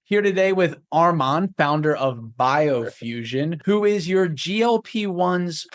Here today with Arman, founder of Biofusion, who is your GLP-1's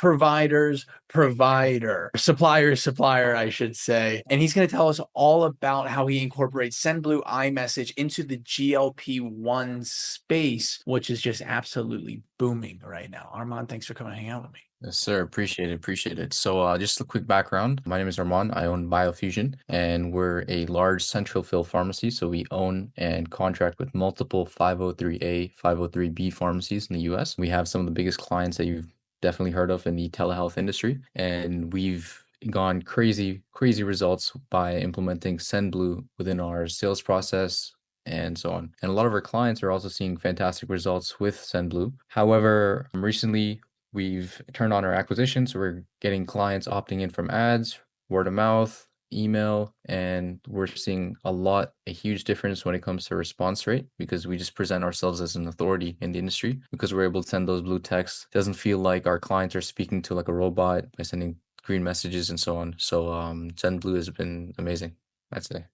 supplier, I should say. And he's going to tell us all about how he incorporates Sendblue iMessage into the GLP-1 space, which is just absolutely booming right now. Arman, thanks for coming and hang out with me. Yes, sir. Appreciate it. Appreciate it. So, just a quick background. My name is Arman. I own Biofusion, and we're a large central fill pharmacy. So we own and contract with multiple 503A, 503B pharmacies in the US. We have some of the biggest clients that you've definitely heard of in the telehealth industry, and we've gone crazy results by implementing Sendblue within our sales process and so on. And a lot of our clients are also seeing fantastic results with Sendblue. However, recently we've turned on our acquisition, so we're getting clients opting in from ads, word of mouth, email, and we're seeing a huge difference when it comes to response rate because we just present ourselves as an authority in the industry because we're able to send those blue texts. It doesn't feel like our clients are speaking to like a robot by sending green messages and so on. So Sendblue has been amazing, I'd say.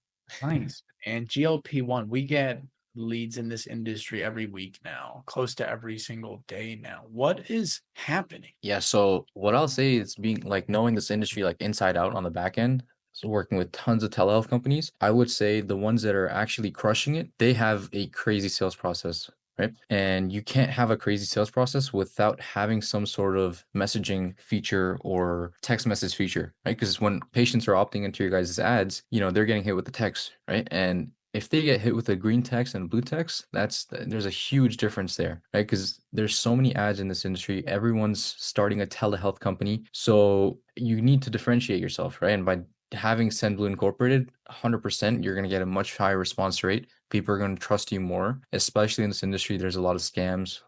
Nice. And GLP-1, we get leads in this industry every week now, close to every single day now. What is happening? Yeah, so what I'll say is being like knowing this industry like inside out on the back end, so working with tons of telehealth companies, I would say the ones that are actually crushing it, they have a crazy sales process, right? And you can't have a crazy sales process without having some sort of messaging feature or text message feature, right? Because when patients are opting into your guys' ads, they're getting hit with the text, right? And if they get hit with a green text and blue text, there's a huge difference there, right? Because there's so many ads in this industry. Everyone's starting a telehealth company. So you need to differentiate yourself, right? And by having Sendblue incorporated, 100%, you're going to get a much higher response rate. People are going to trust you more, especially in this industry. There's a lot of scams.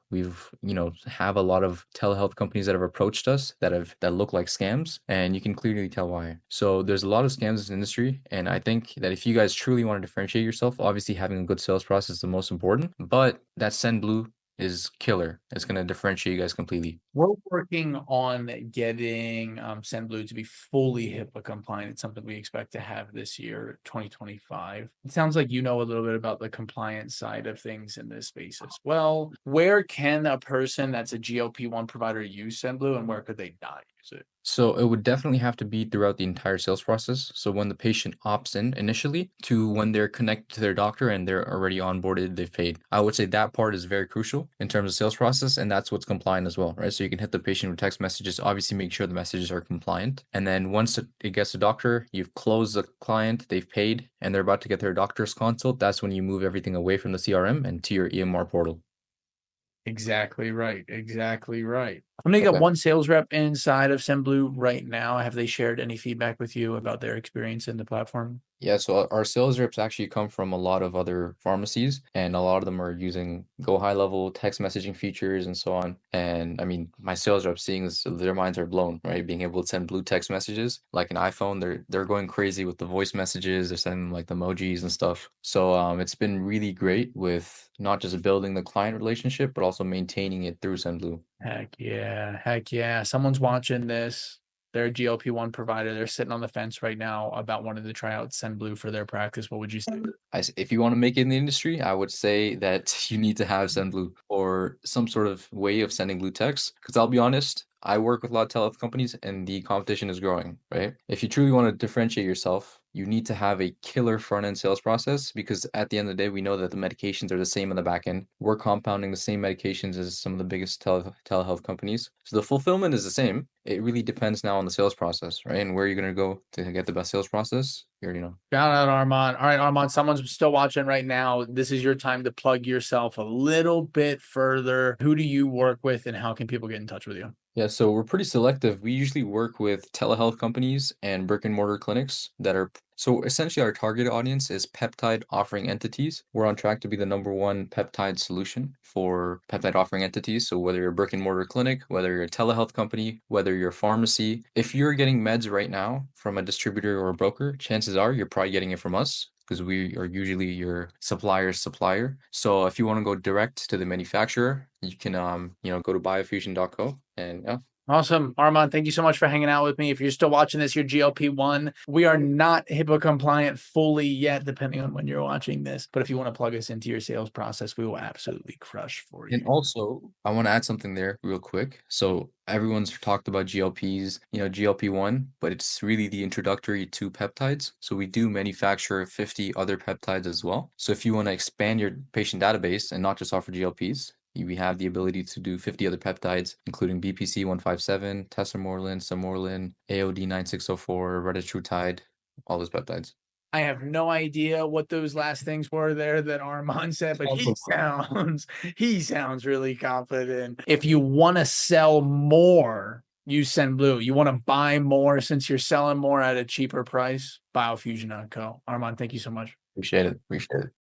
Have a lot of telehealth companies that have approached us that look like scams, and you can clearly tell why. So there's a lot of scams in this industry, and I think that if you guys truly want to differentiate yourself, obviously having a good sales process is the most important. But that Sendblue is killer. It's going to differentiate you guys completely. We're working on getting Sendblue to be fully HIPAA compliant. It's something we expect to have this year, 2025. It sounds like you know a little bit about the compliance side of things in this space as well. Where can a person that's a GLP-1 provider use Sendblue, and where could they not use it? So it would definitely have to be throughout the entire sales process. So when the patient opts in initially to when they're connected to their doctor and they're already onboarded, they've paid. I would say that part is very crucial in terms of sales process, and that's what's compliant as well, right? So you can hit the patient with text messages, obviously make sure the messages are compliant. And then once it gets to doctor, you've closed the client, they've paid, and they're about to get their doctor's consult. That's when you move everything away from the CRM and to your EMR portal. Exactly right. Exactly right. I'm gonna get Okay. one sales rep inside of Sendblue right now. Have they shared any feedback with you about their experience in the platform? Yeah, so our sales reps actually come from a lot of other pharmacies, and a lot of them are using Go High Level text messaging features and so on. And I mean, my sales reps seeing this, their minds are blown, right? Being able to send blue text messages like an iPhone, they're going crazy with the voice messages. They're sending like the emojis and stuff. So it's been really great with not just building the client relationship, but also maintaining it through SendBlue. Heck yeah. Heck yeah. Someone's watching this. They're a GLP-1 provider. They're sitting on the fence right now about wanting to try out Sendblue for their practice. What would you say? If you want to make it in the industry, I would say that you need to have SendBlue or some sort of way of sending blue text. Because I'll be honest, I work with a lot of telehealth companies and the competition is growing, right? If you truly want to differentiate yourself, you need to have a killer front end sales process because at the end of the day, we know that the medications are the same on the back end. We're compounding the same medications as some of the biggest telehealth companies. So the fulfillment is the same. It really depends now on the sales process, right? And where you're going to go to get the best sales process. You already know. Shout out Armand. All right, Armand, someone's still watching right now. This is your time to plug yourself a little bit further. Who do you work with and how can people get in touch with you? Yeah, so we're pretty selective. We usually work with telehealth companies and brick and mortar clinics that are so essentially our target audience is peptide offering entities. We're on track to be the number one peptide solution for peptide offering entities. So whether you're a brick and mortar clinic, whether you're a telehealth company, whether you're a pharmacy, if you're getting meds right now from a distributor or a broker, chances are you're probably getting it from us because we are usually your supplier's supplier. So if you want to go direct to the manufacturer, you can go to biofusion.co and yeah. Awesome. Arman, thank you so much for hanging out with me. If you're still watching this, you're GLP-1. We are not HIPAA compliant fully yet, depending on when you're watching this. But if you want to plug us into your sales process, we will absolutely crush for And you. also, I want to add something there real quick. So everyone's talked about GLPs, GLP-1, but it's really the introductory to peptides. So we do manufacture 50 other peptides as well. So if you want to expand your patient database and not just offer GLPs, we have the ability to do 50 other peptides, including BPC 157, tesamorelin, samorelin, AOD 9604, retatrutide, all those peptides. I have no idea what those last things were there that Armand said, but he sounds really confident. If you want to sell more, use Sendblue. You want to buy more since you're selling more at a cheaper price, Biofusion.co. Armand, thank you so much. Appreciate it. Appreciate it.